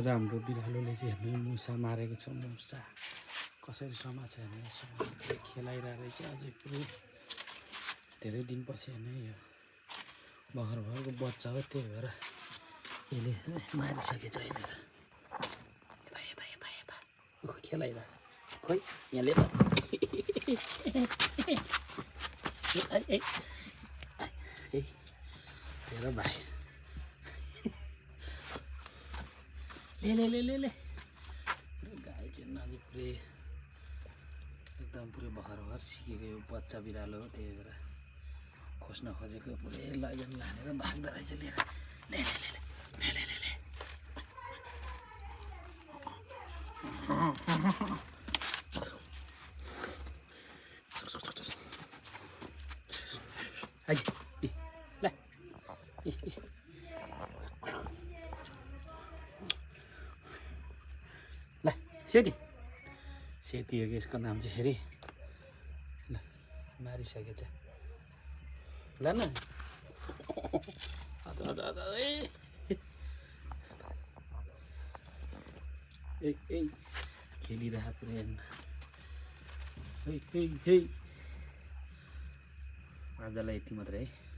र हाम्रो बिरालोले चाहिँ हेर्नु मुसा मारेको छ। मुसा कसरी समाछ हेर्नु, खेलाइरहेको रहेछ अझै पुरै धेरै दिनपछि हेर्नु यो भर्खरको बच्चा हो, त्यही भएर यसले मारिसकेछ अहिले त। यता यता यता यता खेलाइरह खोइ यहाँले हेर भाइ, ले गाई चाहिँ अझै पुरै एकदम पुरै भर्खर सिकेको यो बच्चा बिरालो हो, त्यही भएर खोज्न खोजेको पुरै लैजान लानेर भाग्दो रहेछ लिएर। ले ल सेती सेती हो कि यसको नाम चाहिँ फेरि। ल मारिसकेछ, ल न ए खेलिरह पुरै। आजलाई यति मात्रै है।